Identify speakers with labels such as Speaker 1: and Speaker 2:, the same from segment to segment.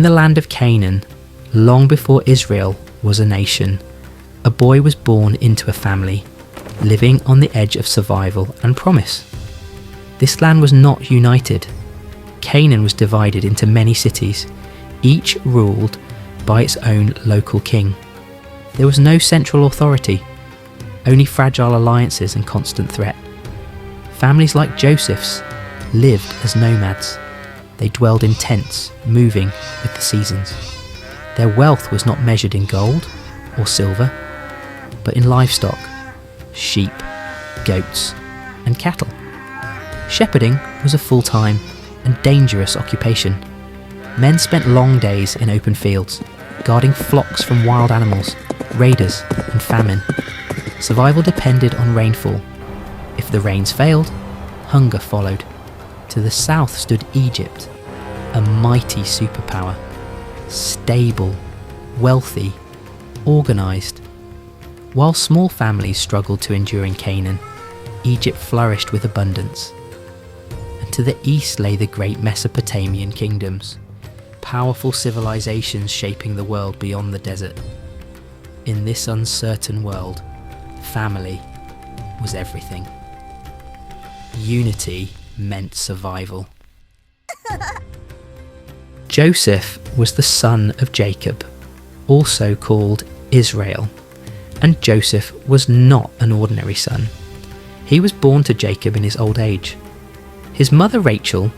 Speaker 1: the land of Canaan, long before Israel was a nation, a boy was born into a family, living on the edge of survival and promise. This land was not united. Canaan was divided into many cities, each ruled by its own local king. There was no central authority, only fragile alliances and constant threat. Families like Joseph's lived as nomads. They dwelled in tents, moving with the seasons. Their wealth was not measured in gold or silver, but in livestock, sheep, goats, and cattle. Shepherding was a full-time and dangerous occupation. Men spent long days in open fields, guarding flocks from wild animals, raiders, and famine. Survival depended on rainfall. If the rains failed, hunger followed. To the south stood Egypt, a mighty superpower, stable, wealthy, organised. While small families struggled to endure in Canaan, Egypt flourished with abundance. And to the east lay the great Mesopotamian kingdoms, powerful civilizations shaping the world beyond the desert. In this uncertain world, family was everything. Unity meant survival. Joseph was the son of Jacob, also called Israel, and Joseph was not an ordinary son. He was born to Jacob in his old age. His mother Rachel,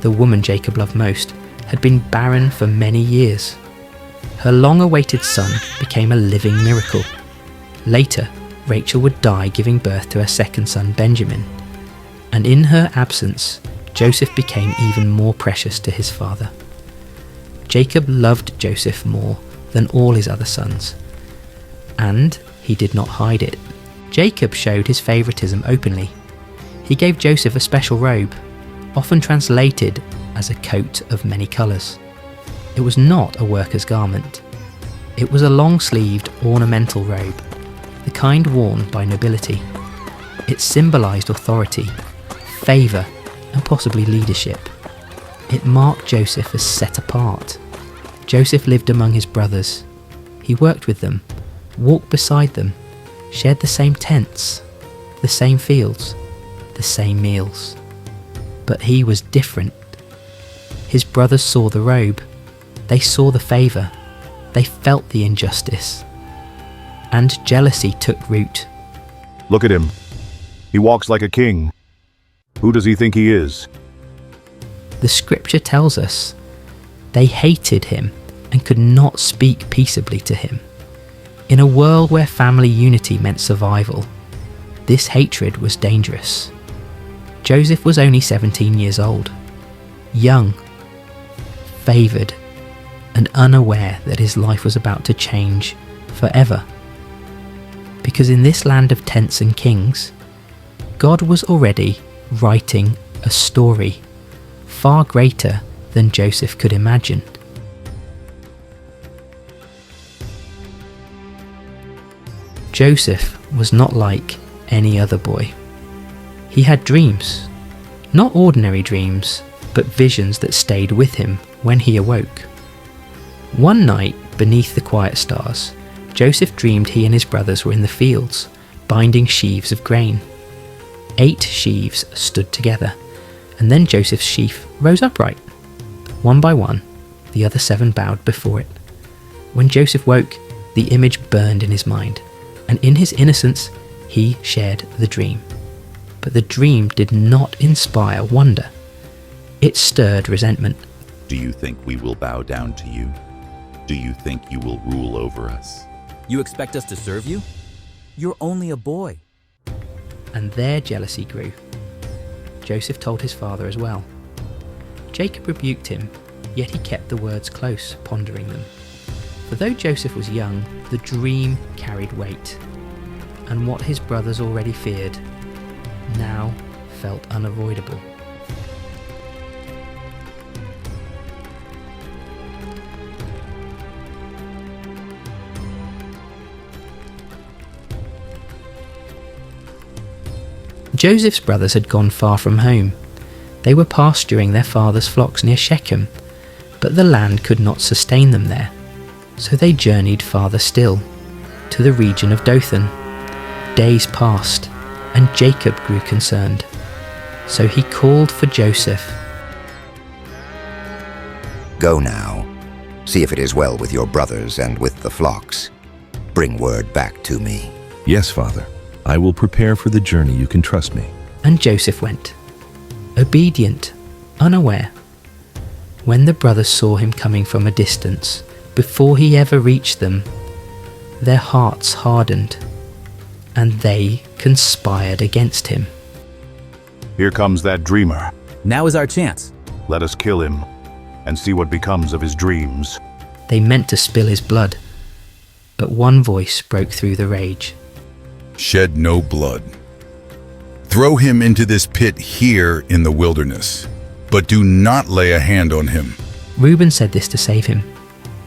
Speaker 1: the woman Jacob loved most, had been barren for many years. Her long-awaited son became a living miracle. Later, Rachel would die giving birth to her second son Benjamin, and in her absence, Joseph became even more precious to his father. Jacob loved Joseph more than all his other sons, and he did not hide it. Jacob showed his favoritism openly. He gave Joseph a special robe, often translated as a coat of many colours. It was not a worker's garment. It was a long-sleeved, ornamental robe, the kind worn by nobility. It symbolised authority, favour, and possibly leadership. It marked Joseph as set apart. Joseph lived among his brothers. He worked with them, walked beside them, shared the same tents, the same fields, the same meals. But he was different. His brothers saw the robe. They saw the favour. They felt the injustice. And jealousy took root.
Speaker 2: Look at him. He walks like a king. Who does he think he is?
Speaker 1: The scripture tells us they hated him and could not speak peaceably to him. In a world where family unity meant survival, this hatred was dangerous. Joseph was only 17 years old, young, favoured, and unaware that his life was about to change forever. Because in this land of tents and kings, God was already writing a story far greater than Joseph could imagine. Joseph was not like any other boy. He had dreams, not ordinary dreams, but visions that stayed with him when he awoke. One night, beneath the quiet stars, Joseph dreamed he and his brothers were in the fields, binding sheaves of grain. 8 sheaves stood together, and then Joseph's sheaf rose upright. One by one, the other 7 bowed before it. When Joseph woke, the image burned in his mind, and in his innocence, he shared the dream. But the dream did not inspire wonder. It stirred resentment.
Speaker 3: Do you think we will bow down to you? Do you think you will rule over us?
Speaker 4: You expect us to serve you? You're only a boy.
Speaker 1: And their jealousy grew. Joseph told his father as well. Jacob rebuked him, yet he kept the words close, pondering them. For though Joseph was young, the dream carried weight, and what his brothers already feared now felt unavoidable. Joseph's brothers had gone far from home. They were pasturing their father's flocks near Shechem, But the land could not sustain them there, so they journeyed farther still, to the region of Dothan. Days passed, and Jacob grew concerned. So he called for Joseph.
Speaker 5: Go now, see if it is well with your brothers and with the flocks. Bring word back to me.
Speaker 6: Yes, Father. I will prepare for the journey. You can trust me.
Speaker 1: And Joseph went, obedient, unaware. When the brothers saw him coming from a distance, before he ever reached them, their hearts hardened, and they conspired against him.
Speaker 2: Here comes that dreamer.
Speaker 4: Now is our chance.
Speaker 2: Let us kill him and see what becomes of his dreams.
Speaker 1: They meant to spill his blood, but one voice broke through the rage.
Speaker 7: Shed no blood. Throw him into this pit here in the wilderness, but do not lay a hand on him.
Speaker 1: Reuben said this to save him,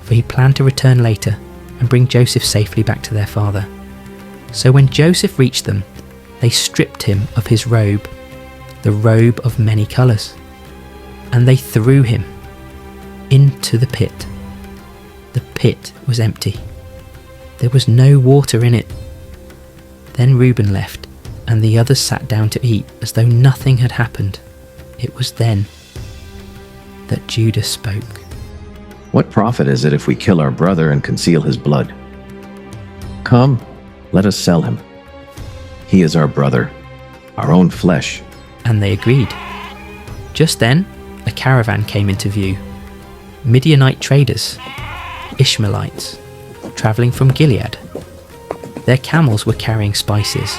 Speaker 1: for he planned to return later and bring Joseph safely back to their father. So when Joseph reached them, they stripped him of his robe, the robe of many colours, and they threw him into the pit. The pit was empty. There was no water in it. Then Reuben left, and the others sat down to eat as though nothing had happened. It was then that Judah spoke.
Speaker 8: What profit is it if we kill our brother and conceal his blood? Come, let us sell him. He is our brother, our own flesh.
Speaker 1: And they agreed. Just then, a caravan came into view. Midianite traders, Ishmaelites, travelling from Gilead. Their camels were carrying spices,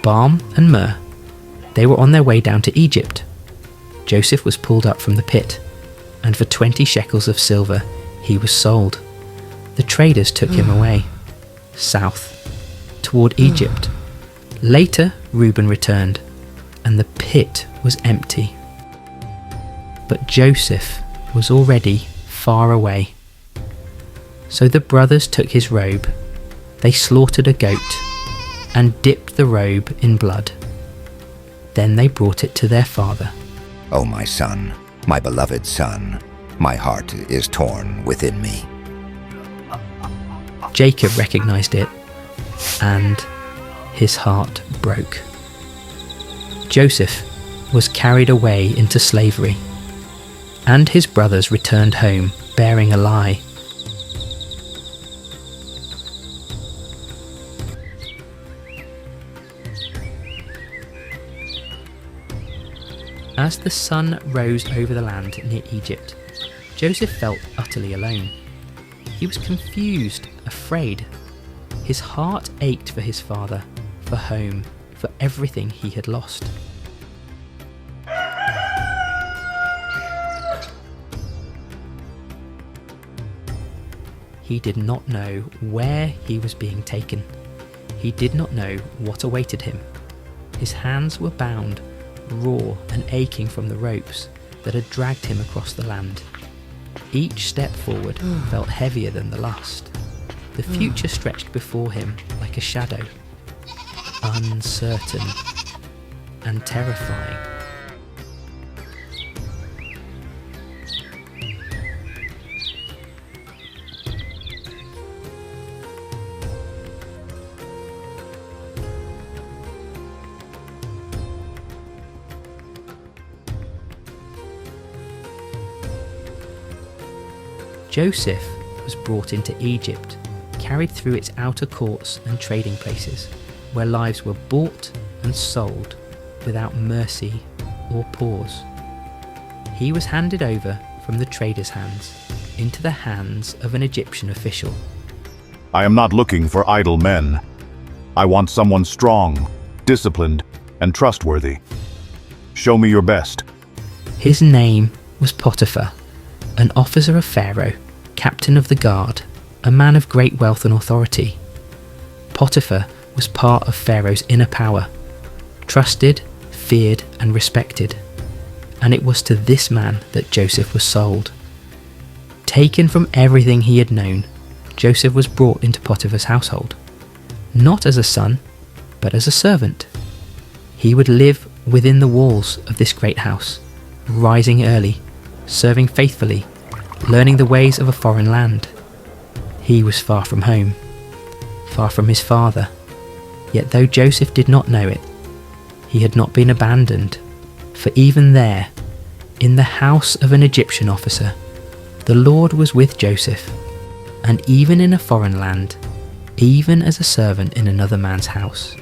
Speaker 1: balm and myrrh. They were on their way down to Egypt. Joseph was pulled up from the pit, and for 20 shekels of silver he was sold. The traders took him away, south, toward Egypt. Later Reuben returned, and the pit was empty. But Joseph was already far away. So the brothers took his robe. They slaughtered a goat and dipped the robe in blood. Then they brought it to their father.
Speaker 5: O my son, my beloved son, my heart is torn within me.
Speaker 1: Jacob recognized it, and his heart broke. Joseph was carried away into slavery, and his brothers returned home bearing a lie. As the sun rose over the land near Egypt, Joseph felt utterly alone. He was confused, afraid. His heart ached for his father, for home, for everything he had lost. He did not know where he was being taken. He did not know what awaited him. His hands were bound, raw and aching from the ropes that had dragged him across the land. Each step forward felt heavier than the last. The future stretched before him like a shadow, uncertain and terrifying. Joseph was brought into Egypt, carried through its outer courts and trading places, where lives were bought and sold without mercy or pause. He was handed over from the traders' hands into the hands of an Egyptian official.
Speaker 2: I am not looking for idle men. I want someone strong, disciplined, and trustworthy. Show me your best.
Speaker 1: His name was Potiphar, an officer of Pharaoh, captain of the guard, a man of great wealth and authority. Potiphar was part of Pharaoh's inner power, trusted, feared, and respected. And it was to this man that Joseph was sold. Taken from everything he had known, Joseph was brought into Potiphar's household, not as a son, but as a servant. He would live within the walls of this great house, rising early, serving faithfully, learning the ways of a foreign land. He was far from home, far from his father. Yet though Joseph did not know it, he had not been abandoned, for even there, in the house of an Egyptian officer, the Lord was with Joseph, and even in a foreign land, even as a servant in another man's house,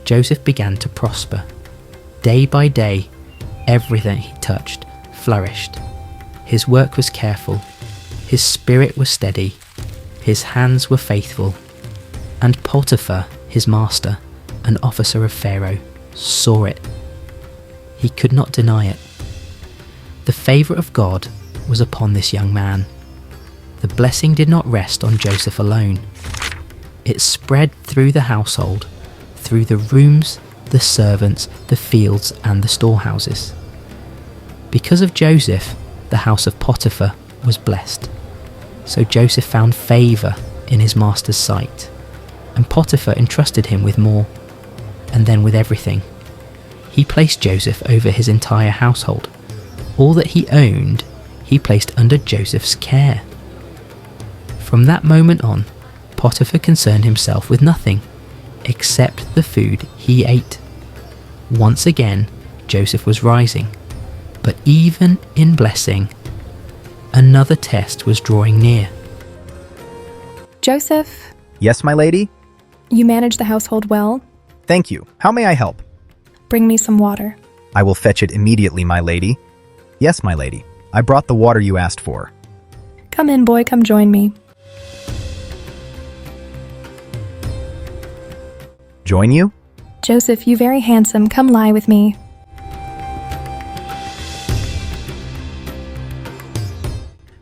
Speaker 1: Joseph began to prosper. Day by day, everything he touched flourished. His work was careful, his spirit was steady, his hands were faithful, and Potiphar, his master, an officer of Pharaoh, saw it. He could not deny it. The favour of God was upon this young man. The blessing did not rest on Joseph alone. It spread through the household, through the rooms, the servants, the fields, and the storehouses. Because of Joseph, the house of Potiphar was blessed. So Joseph found favour in his master's sight, and Potiphar entrusted him with more, and then with everything. He placed Joseph over his entire household. All that he owned, he placed under Joseph's care. From that moment on, Potiphar concerned himself with nothing except the food he ate. Once again, Joseph was rising, but even in blessing, another test was drawing near.
Speaker 9: Joseph,
Speaker 10: Yes, my lady?
Speaker 9: you manage the household well.
Speaker 10: Thank you. How may I help?
Speaker 9: Bring me some water.
Speaker 10: I will fetch it immediately, my lady. Yes, my lady. I brought the water you asked for.
Speaker 9: Come in, boy, come join me.
Speaker 10: Join you?
Speaker 9: Joseph, you very handsome, come lie with me.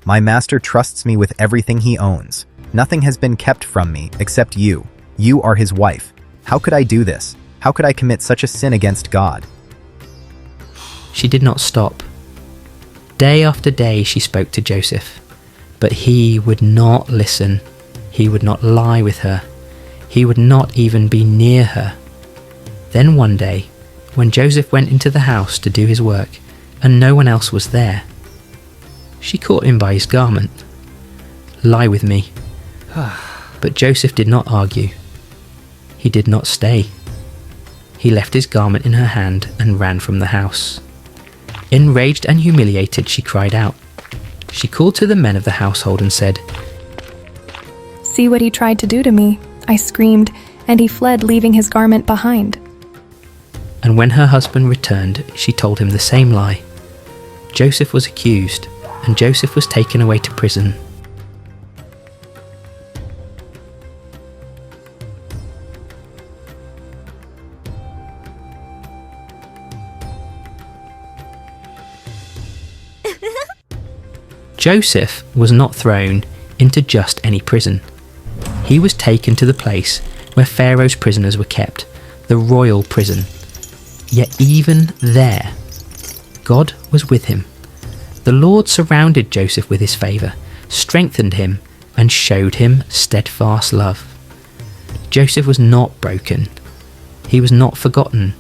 Speaker 10: My master trusts me with everything he owns. Nothing has been kept from me except you. You are his wife. How could I do this? How could I commit such a sin against God?
Speaker 1: She did not stop. Day after day she spoke to Joseph, but he would not listen. He would not lie with her. He would not even be near her. Then one day, when Joseph went into the house to do his work, and no one else was there, she caught him by his garment. Lie with me. But Joseph did not argue. He did not stay. He left his garment in her hand and ran from the house. Enraged and humiliated, she cried out. She called to the men of the household and said,
Speaker 9: See what he tried to do to me. I screamed, and he fled, leaving his garment behind.
Speaker 1: And when her husband returned, she told him the same lie. Joseph was accused, and Joseph was taken away to prison. Joseph was not thrown into just any prison. He was taken to the place where Pharaoh's prisoners were kept, the royal prison. Yet even there, God was with him. The Lord surrounded Joseph with his favour, strengthened him, and showed him steadfast love. Joseph was not broken. He was not forgotten.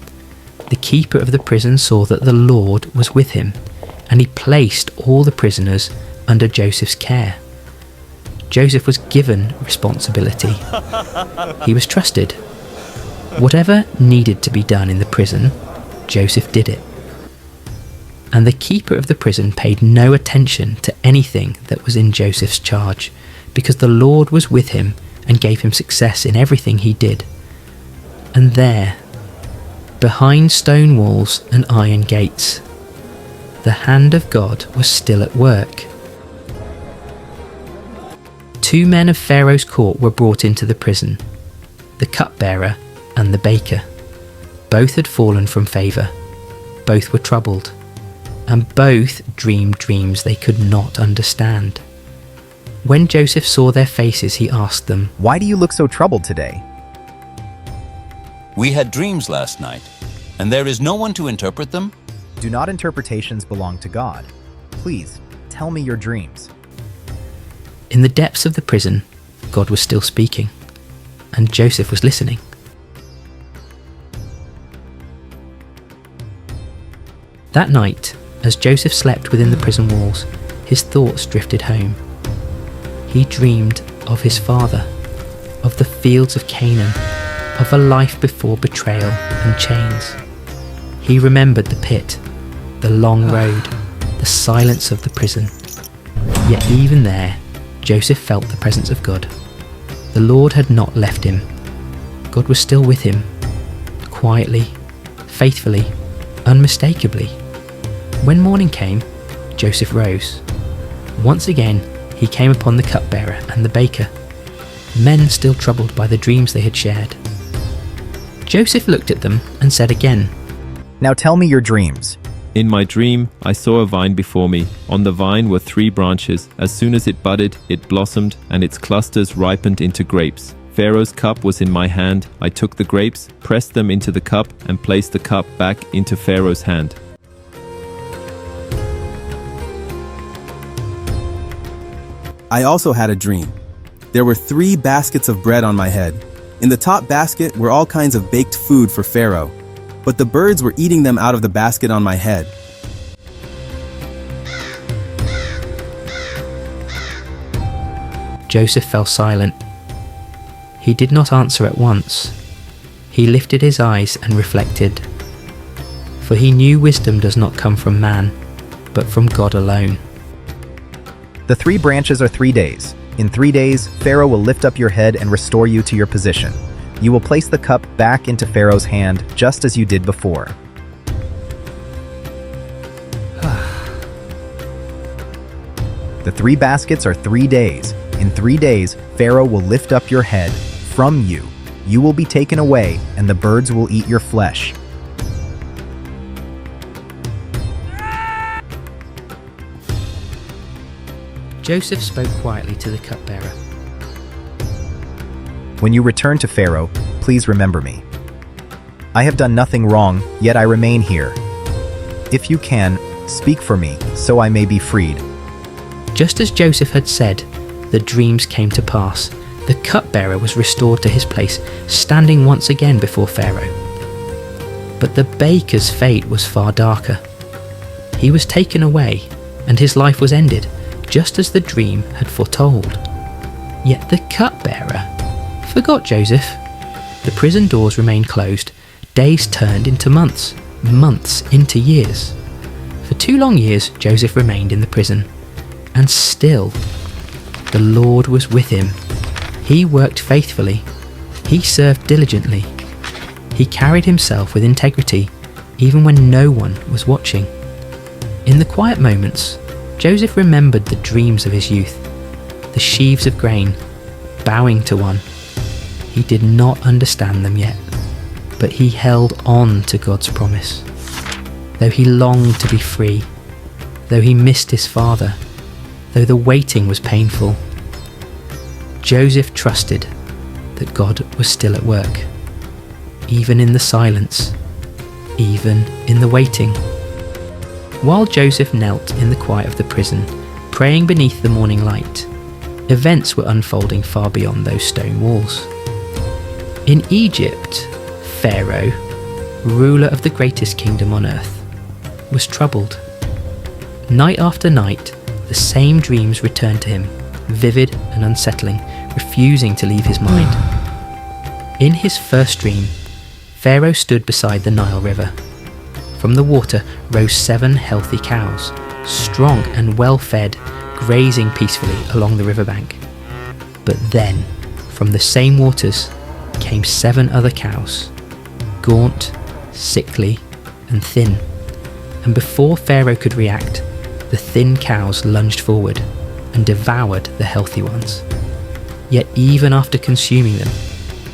Speaker 1: The keeper of the prison saw that the Lord was with him, and he placed all the prisoners under Joseph's care. Joseph was given responsibility. He was trusted. Whatever needed to be done in the prison, Joseph did it. And the keeper of the prison paid no attention to anything that was in Joseph's charge, because the Lord was with him and gave him success in everything he did. And there, behind stone walls and iron gates, the hand of God was still at work. 2 men of Pharaoh's court were brought into the prison, the cupbearer and the baker. Both had fallen from favour. Both were troubled, and both dreamed dreams they could not understand. When Joseph saw their faces, he asked them,
Speaker 10: Why do you look so troubled today?
Speaker 11: We had dreams last night, and there is no one to interpret them?
Speaker 10: Do not interpretations belong to God? Please, tell me your dreams.
Speaker 1: In the depths of the prison, God was still speaking, and Joseph was listening. That night, as Joseph slept within the prison walls, his thoughts drifted home. He dreamed of his father, of the fields of Canaan, of a life before betrayal and chains. He remembered the pit, the long road, the silence of the prison. Yet even there, Joseph felt the presence of God. The Lord had not left him. God was still with him, quietly, faithfully, unmistakably. When morning came, Joseph rose. Once again, he came upon the cupbearer and the baker, men still troubled by the dreams they had shared. Joseph looked at them and said again,
Speaker 10: Now tell me your dreams.
Speaker 12: In my dream, I saw a vine before me. On the vine were 3 branches. As soon as it budded, it blossomed, and its clusters ripened into grapes. Pharaoh's cup was in my hand. I took the grapes, pressed them into the cup, and placed the cup back into Pharaoh's hand.
Speaker 13: I also had a dream. There were 3 baskets of bread on my head. In the top basket were all kinds of baked food for Pharaoh, but the birds were eating them out of the basket on my head.
Speaker 1: Joseph fell silent. He did not answer at once. He lifted his eyes and reflected. For he knew wisdom does not come from man, but from God alone.
Speaker 10: The 3 branches are 3 days. In 3 days, Pharaoh will lift up your head and restore you to your position. You will place the cup back into Pharaoh's hand, just as you did before. The 3 baskets are 3 days. In 3 days, Pharaoh will lift up your head from you. You will be taken away, and the birds will eat your flesh.
Speaker 1: Joseph spoke quietly to the cupbearer.
Speaker 10: When you return to Pharaoh, please remember me. I have done nothing wrong, yet I remain here. If you can, speak for me, so I may be freed.
Speaker 1: Just as Joseph had said, the dreams came to pass. The cupbearer was restored to his place, standing once again before Pharaoh. But the baker's fate was far darker. He was taken away, and his life was ended, just as the dream had foretold. Yet the cupbearer forgot Joseph. The prison doors remained closed. Days turned into months, months into years. For 2 long years, Joseph remained in the prison. And still, the Lord was with him. He worked faithfully. He served diligently. He carried himself with integrity, even when no one was watching. In the quiet moments, Joseph remembered the dreams of his youth, the sheaves of grain, bowing to one. He did not understand them yet, but he held on to God's promise. Though he longed to be free, though he missed his father, though the waiting was painful, Joseph trusted that God was still at work, even in the silence, even in the waiting. While Joseph knelt in the quiet of the prison, praying beneath the morning light, events were unfolding far beyond those stone walls. In Egypt, Pharaoh, ruler of the greatest kingdom on earth, was troubled. Night after night, the same dreams returned to him, vivid and unsettling, refusing to leave his mind. In his first dream, Pharaoh stood beside the Nile River. From the water rose 7 healthy cows, strong and well-fed, grazing peacefully along the riverbank. But then, from the same waters, came 7 other cows, gaunt, sickly, and thin. And before Pharaoh could react, the thin cows lunged forward and devoured the healthy ones. Yet even after consuming them,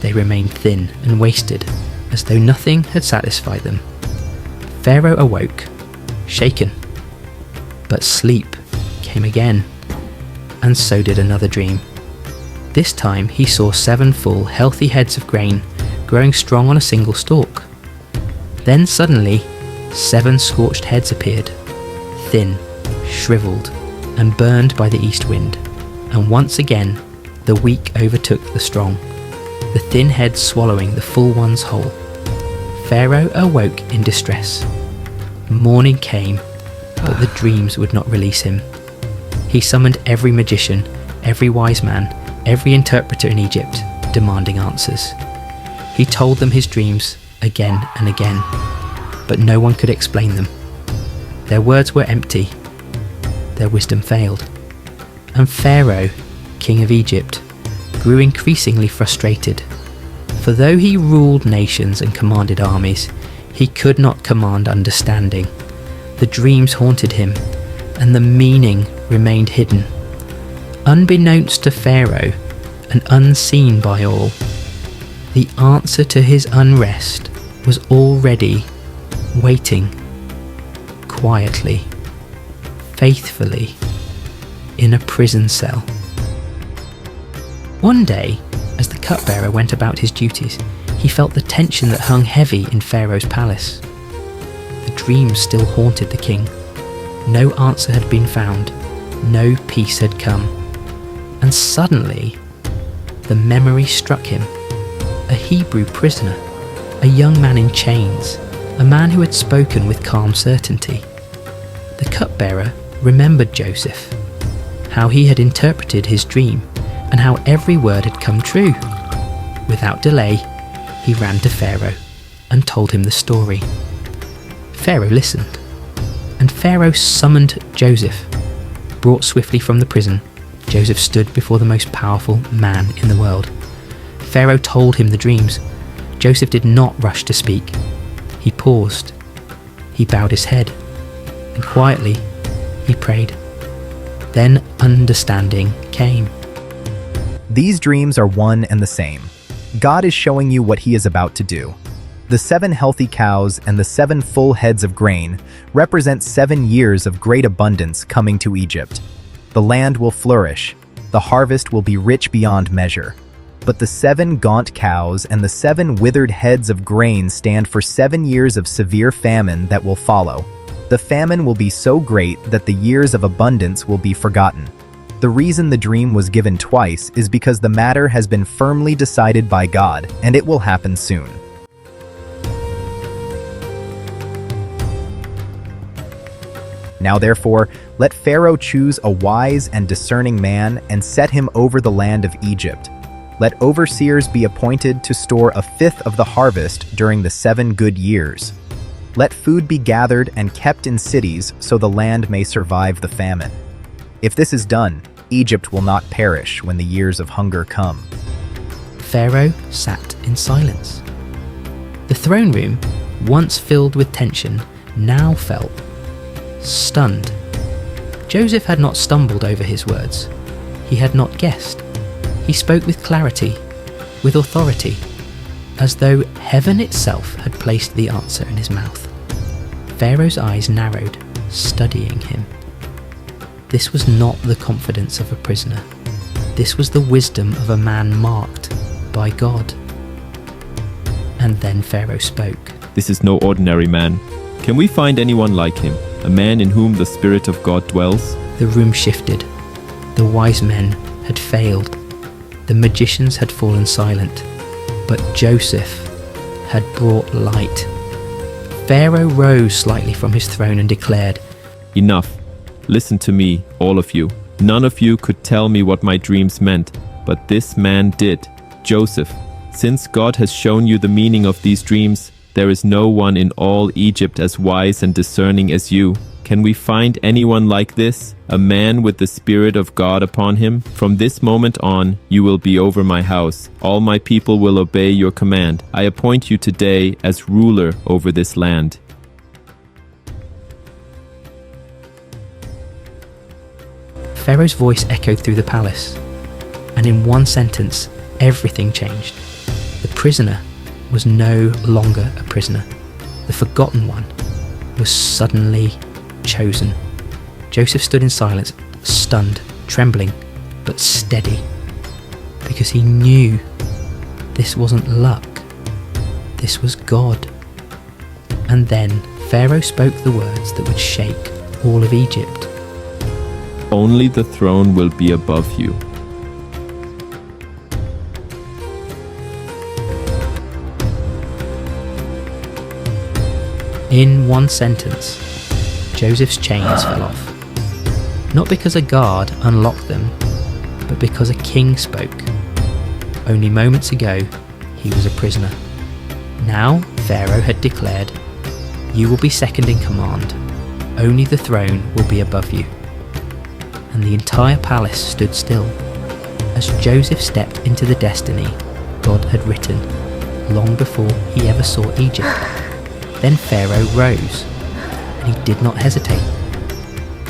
Speaker 1: they remained thin and wasted, as though nothing had satisfied them. Pharaoh awoke, shaken. But sleep came again, and so did another dream. This time he saw 7 full, healthy heads of grain growing strong on a single stalk. Then suddenly, 7 scorched heads appeared, thin, shriveled, and burned by the east wind. And once again, the weak overtook the strong, the thin heads swallowing the full ones whole. Pharaoh awoke in distress. Morning came, but the dreams would not release him. He summoned every magician, every wise man, every interpreter in Egypt, demanding answers. He told them his dreams again and again, but no one could explain them. Their words were empty. Their wisdom failed. And Pharaoh, king of Egypt, grew increasingly frustrated. For though he ruled nations and commanded armies, he could not command understanding. The dreams haunted him, and the meaning remained hidden. Unbeknownst to Pharaoh, and unseen by all, the answer to his unrest was already waiting, quietly, faithfully, in a prison cell. One day, as the cupbearer went about his duties, he felt the tension that hung heavy in Pharaoh's palace. The dreams still haunted the king. No answer had been found, no peace had come. And suddenly, the memory struck him. A Hebrew prisoner, a young man in chains, a man who had spoken with calm certainty. The cupbearer remembered Joseph, how he had interpreted his dream, and how every word had come true. Without delay, he ran to Pharaoh and told him the story. Pharaoh listened, and Pharaoh summoned Joseph. Brought swiftly from the prison, Joseph stood before the most powerful man in the world. Pharaoh told him the dreams. Joseph did not rush to speak. He paused. He bowed his head, and quietly he prayed. Then understanding came.
Speaker 10: These dreams are one and the same. God is showing you what he is about to do. The 7 healthy cows and the 7 full heads of grain represent 7 years of great abundance coming to Egypt. The land will flourish. The harvest will be rich beyond measure. But the 7 gaunt cows and the 7 withered heads of grain stand for 7 years of severe famine that will follow. The famine will be so great that the years of abundance will be forgotten. The reason the dream was given twice is because the matter has been firmly decided by God, and it will happen soon. Now therefore, let Pharaoh choose a wise and discerning man and set him over the land of Egypt. Let overseers be appointed to store 1/5 of the harvest during the 7 good years. Let food be gathered and kept in cities so the land may survive the famine. If this is done, Egypt will not perish when the years of hunger come.
Speaker 1: Pharaoh sat in silence. The throne room, once filled with tension, now felt stunned. Joseph had not stumbled over his words. He had not guessed. He spoke with clarity, with authority, as though heaven itself had placed the answer in his mouth. Pharaoh's eyes narrowed, studying him. This was not the confidence of a prisoner. This was the wisdom of a man marked by God. And then Pharaoh spoke.
Speaker 12: This is no ordinary man. Can we find anyone like him, a man in whom the Spirit of God dwells?
Speaker 1: The room shifted. The wise men had failed. The magicians had fallen silent. But Joseph had brought light. Pharaoh rose slightly from his throne and declared,
Speaker 12: Enough. Listen to me, all of you. None of you could tell me what my dreams meant, but this man did. Joseph, since God has shown you the meaning of these dreams, there is no one in all Egypt as wise and discerning as you. Can we find anyone like this, a man with the Spirit of God upon him? From this moment on, you will be over my house. All my people will obey your command. I appoint you today as ruler over this land.
Speaker 1: Pharaoh's voice echoed through the palace, and in one sentence, everything changed. The prisoner was no longer a prisoner. The forgotten one was suddenly chosen. Joseph stood in silence, stunned, trembling, but steady, because he knew this wasn't luck. This was God. And then Pharaoh spoke the words that would shake all of Egypt.
Speaker 12: Only the throne will be above you.
Speaker 1: In one sentence, Joseph's chains fell off. not because a guard unlocked them, but because a king spoke. Only moments ago, he was a prisoner. Now, Pharaoh had declared, "You will be second in command. Only the throne will be above you." And the entire palace stood still as Joseph stepped into the destiny God had written long before he ever saw Egypt. Then Pharaoh rose, and he did not hesitate.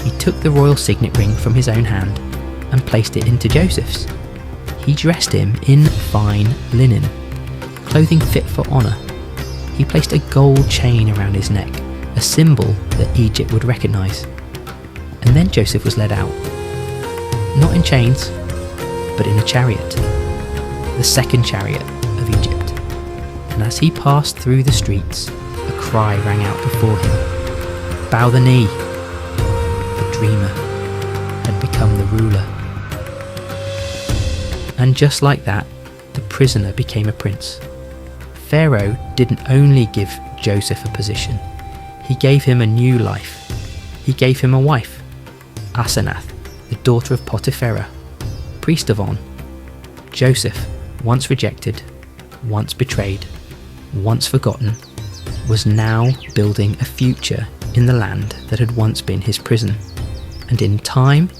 Speaker 1: He took the royal signet ring from his own hand and placed it into Joseph's. He dressed him in fine linen, clothing fit for honour. He placed a gold chain around his neck, a symbol that Egypt would recognise. And then Joseph was led out, not in chains, but in a chariot, the second chariot of Egypt. And as he passed through the streets, a cry rang out before him, "Bow the knee!" The dreamer had become the ruler. And just like that, the prisoner became a prince. Pharaoh didn't only give Joseph a position, he gave him a new life. He gave him a wife, Asenath, the daughter of Potiphar, priest of On. Joseph, once rejected, once betrayed, once forgotten, was now building a future in the land that had once been his prison. And in time,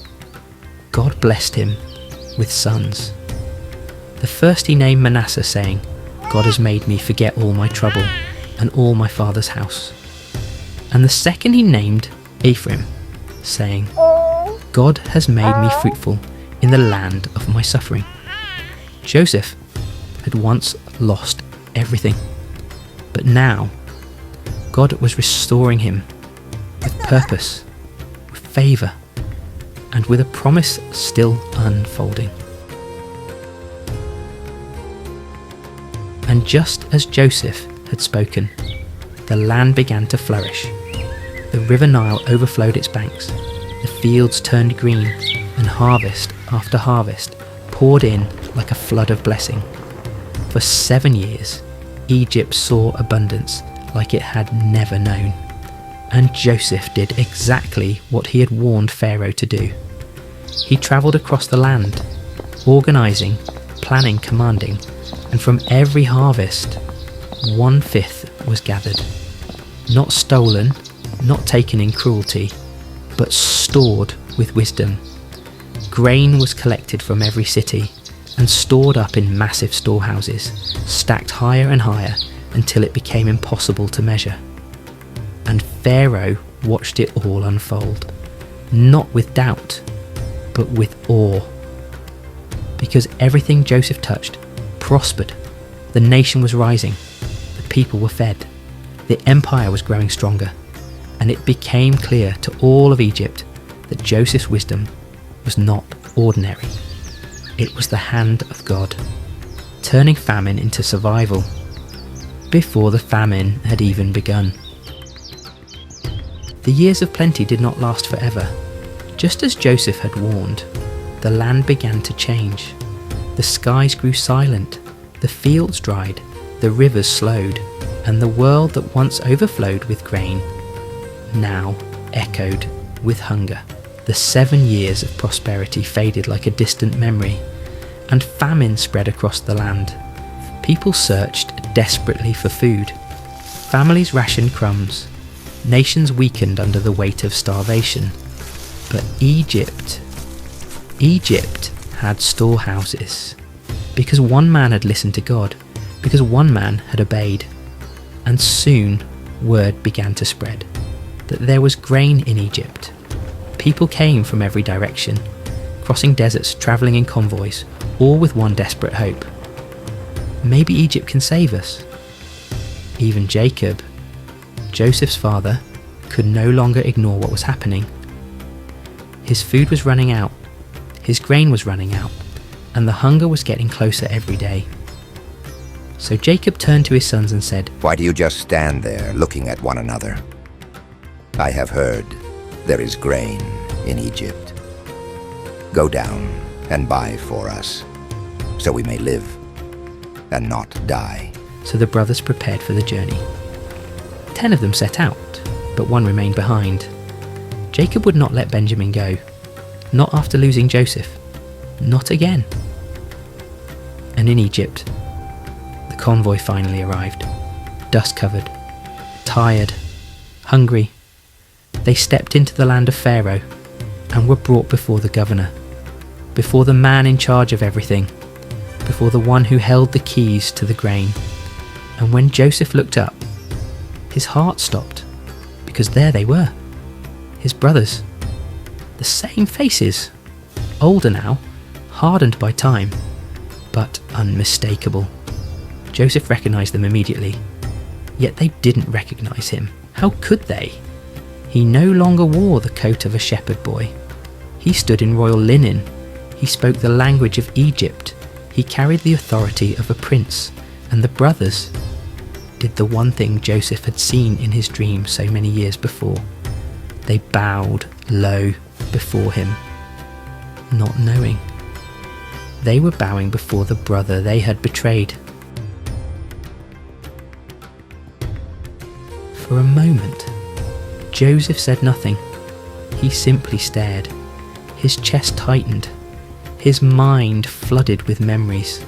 Speaker 1: God blessed him with sons. The first he named Manasseh, saying, "God has made me forget all my trouble and all my father's house." And the second he named Ephraim, saying, "God has made me fruitful in the land of my suffering." Joseph had once lost everything, but now God was restoring him with purpose, with favour, and with a promise still unfolding. And just as Joseph had spoken, the land began to flourish. The river Nile overflowed its banks, the fields turned green, and harvest after harvest poured in like a flood of blessing. For 7 years, Egypt saw abundance like it had never known. And Joseph did exactly what he had warned Pharaoh to do. He travelled across the land, organising, planning, commanding, and from every harvest, 1/5 was gathered. Not stolen, not taken in cruelty, but stored with wisdom. Grain was collected from every city and stored up in massive storehouses, stacked higher and higher until it became impossible to measure. And Pharaoh watched it all unfold, not with doubt, but with awe. Because everything Joseph touched prospered. The nation was rising, the people were fed, the empire was growing stronger, and it became clear to all of Egypt that Joseph's wisdom was not ordinary. It was the hand of God, turning famine into survival, before the famine had even begun. The years of plenty did not last forever. Just as Joseph had warned, the land began to change. The skies grew silent, the fields dried, the rivers slowed, and the world that once overflowed with grain now echoed with hunger. The 7 years of prosperity faded like a distant memory, and famine spread across the land. People searched desperately for food. Families rationed crumbs. Nations weakened under the weight of starvation. But Egypt had storehouses. Because one man had listened to God, because one man had obeyed. And soon word began to spread that there was grain in Egypt. People came from every direction, crossing deserts, travelling in convoys, all with one desperate hope. Maybe Egypt can save us. Even Jacob, Joseph's father, could no longer ignore what was happening. His food was running out, his grain was running out, and the hunger was getting closer every day. So Jacob turned to his sons and said,
Speaker 5: "Why do you just stand there looking at one another? I have heard there is grain in Egypt. Go down and buy for us, so we may live and not die."
Speaker 1: So the brothers prepared for the journey. 10 of them set out, but one remained behind. Jacob would not let Benjamin go. Not after losing Joseph. Not again. And in Egypt, the convoy finally arrived. Dust-covered, tired, hungry. They stepped into the land of Pharaoh and were brought before the governor, before the man in charge of everything, before the one who held the keys to the grain. And when Joseph looked up, his heart stopped, because there they were, his brothers. The same faces, older now, hardened by time, but unmistakable. Joseph recognized them immediately, yet they didn't recognize him. How could they? He no longer wore the coat of a shepherd boy. He stood in royal linen. He spoke the language of Egypt. He carried the authority of a prince. And the brothers did the one thing Joseph had seen in his dream so many years before. They bowed low before him, not knowing. They were bowing before the brother they had betrayed. For a moment, Joseph said nothing. He simply stared. His chest tightened. His mind flooded with memories.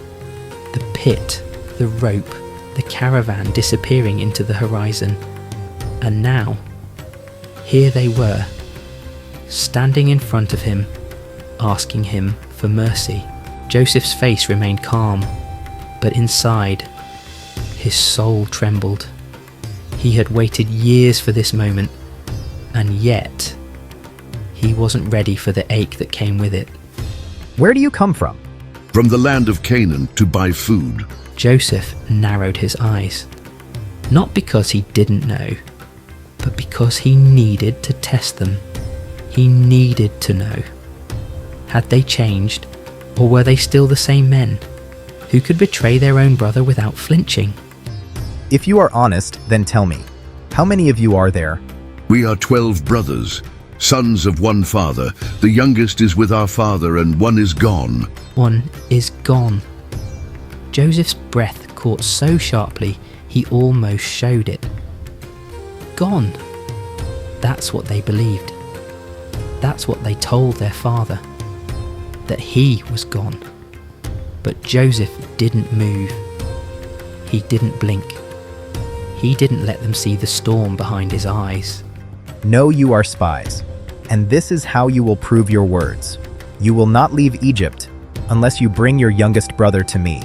Speaker 1: The pit, the rope, the caravan disappearing into the horizon. And now, here they were, standing in front of him, asking him for mercy. Joseph's face remained calm, but inside, his soul trembled. He had waited years for this moment, and yet, he wasn't ready for the ache that came with it.
Speaker 10: Where do you come from?
Speaker 14: From the land of Canaan to buy food.
Speaker 1: Joseph narrowed his eyes, not because he didn't know, but because he needed to test them. He needed to know. Had they changed, or were they still the same men, who could betray their own brother without flinching?
Speaker 10: If you are honest, then tell me, how many of you are there?
Speaker 14: We are 12 brothers, sons of one father. The youngest is with our father, and one is gone.
Speaker 1: One is gone. Joseph's breath caught so sharply, he almost showed it. Gone. That's what they believed. That's what they told their father. That he was gone. But Joseph didn't move. He didn't blink. He didn't let them see the storm behind his eyes.
Speaker 10: No, you are spies, and this is how you will prove your words. You will not leave Egypt unless you bring your youngest brother to me.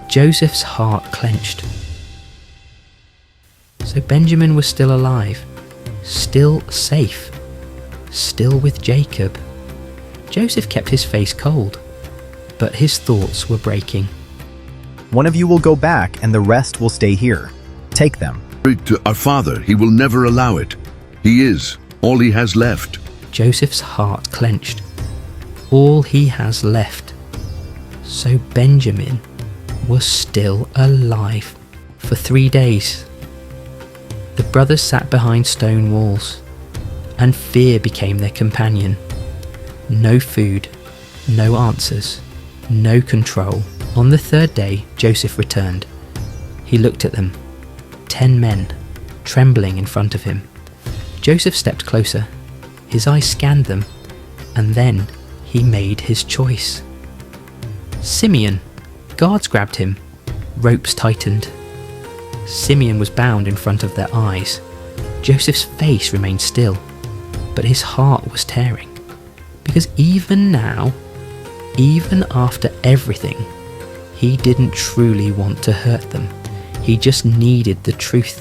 Speaker 1: Joseph's heart clenched. So Benjamin was still alive, still safe, still with Jacob. Joseph kept his face cold, but his thoughts were breaking.
Speaker 10: One of you will go back and the rest will stay here. Take them.
Speaker 14: To our father, he will never allow it. He is all he has left.
Speaker 1: Joseph's heart clenched. All he has left. So Benjamin was still alive. For 3 days, the brothers sat behind stone walls, and fear became their companion. No food, no answers, no control. On the 3rd day, Joseph returned. He looked at them, 10 men, trembling in front of him. Joseph stepped closer. His eyes scanned them, and then he made his choice. Simeon. Guards grabbed him. Ropes tightened. Simeon was bound in front of their eyes. Joseph's face remained still, but his heart was tearing. Because even now, even after everything, he didn't truly want to hurt them. He just needed the truth.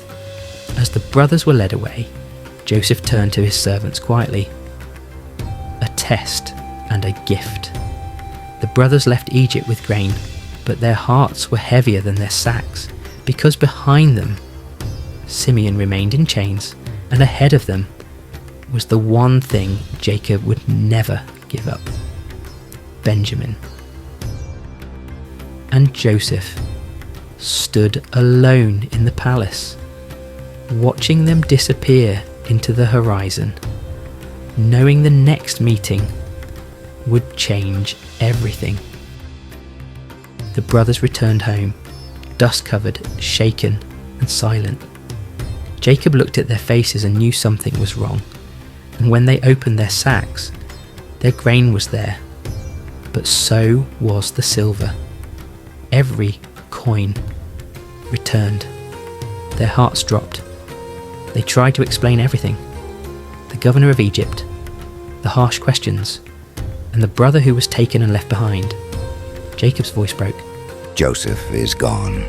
Speaker 1: As the brothers were led away, Joseph turned to his servants quietly. A test and a gift. The brothers left Egypt with grain, but their hearts were heavier than their sacks, because behind them, Simeon remained in chains, and ahead of them was the one thing Jacob would never give up: Benjamin. And Joseph stood alone in the palace, watching them disappear into the horizon, knowing the next meeting would change everything. The brothers returned home, dust-covered, shaken, and silent. Jacob looked at their faces and knew something was wrong, and when they opened their sacks, Their grain was there, but so was the silver. Every coin returned. Their hearts dropped. They tried to explain everything. The governor of Egypt, the harsh questions, and the brother who was taken and left behind. Jacob's voice broke.
Speaker 5: Joseph is gone.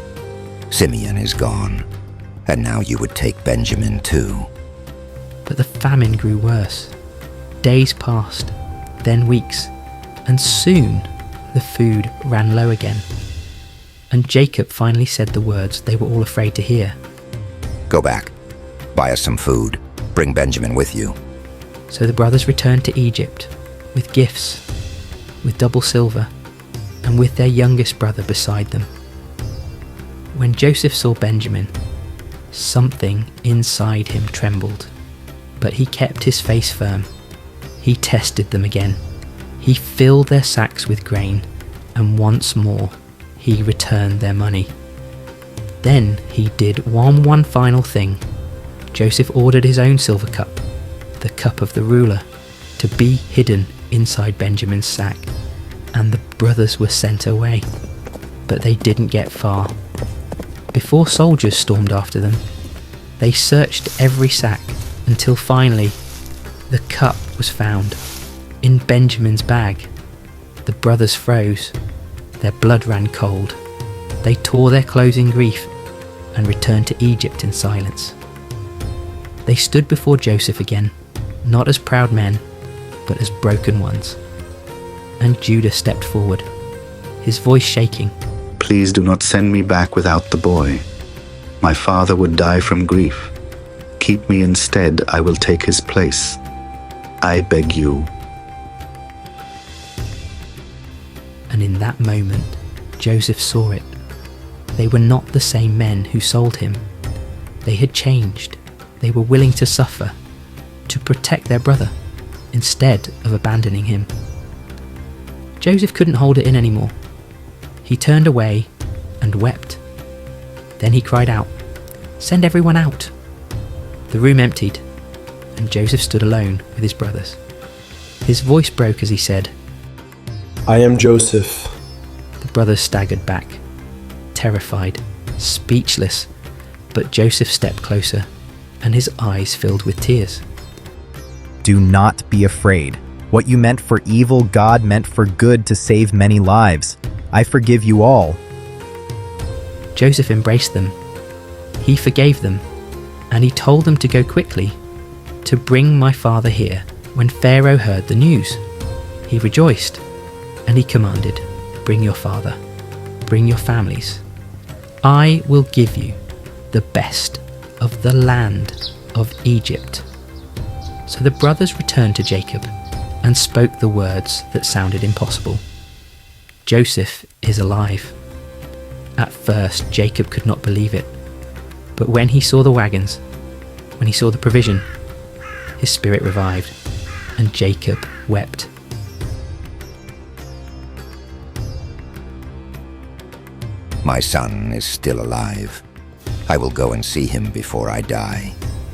Speaker 5: Simeon is gone. And now you would take Benjamin too.
Speaker 1: But the famine grew worse. Days passed, then weeks, and soon the food ran low again. And Jacob finally said the words they were all afraid to hear.
Speaker 5: Go back. Buy us some food. Bring Benjamin with you.
Speaker 1: So the brothers returned to Egypt with gifts, with double silver, and with their youngest brother beside them. When Joseph saw Benjamin, something inside him trembled, but he kept his face firm. He tested them again. He filled their sacks with grain, and once more he returned their money. Then he did one final thing. Joseph ordered his own silver cup, the cup of the ruler, to be hidden inside Benjamin's sack, and the brothers were sent away. But they didn't get far. Before soldiers stormed after them, they searched every sack until finally the cup was found in Benjamin's bag. The brothers froze. Their blood ran cold. They tore their clothes in grief and returned to Egypt in silence. They stood before Joseph again, not as proud men, but as broken ones. And Judah stepped forward, his voice shaking.
Speaker 15: Please do not send me back without the boy. My father would die from grief. Keep me instead, I will take his place. I beg you.
Speaker 1: And in that moment, Joseph saw it. They were not the same men who sold him. They had changed. They were willing to suffer, to protect their brother, instead of abandoning him. Joseph couldn't hold it in anymore. He turned away and wept. Then he cried out, "Send everyone out!" The room emptied, and Joseph stood alone with his brothers. His voice broke as he said,
Speaker 16: "I am Joseph."
Speaker 1: The brothers staggered back, terrified, speechless, but Joseph stepped closer, and his eyes filled with tears.
Speaker 10: Do not be afraid. What you meant for evil, God meant for good to save many lives. I forgive you all.
Speaker 1: Joseph embraced them. He forgave them, and he told them to go quickly, to bring my father here. When Pharaoh heard the news, he rejoiced, and he commanded, "Bring your father, bring your families. I will give you the best of the land of Egypt." So the brothers returned to Jacob and spoke the words that sounded impossible. Joseph is alive. At first, Jacob could not believe it, but when he saw the wagons, when he saw the provision, his spirit revived, and Jacob wept.
Speaker 5: My son is still alive. I will go and see him before I die.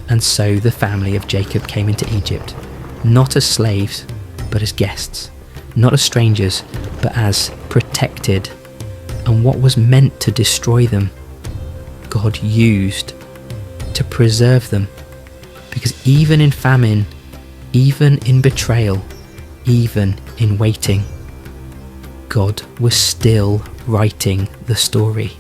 Speaker 1: And so the family of Jacob came into Egypt, not as slaves, but as guests, not as strangers, but as protected. And what was meant to destroy them, God used to preserve them. Because even in famine, even in betrayal, even in waiting, God was still writing the story.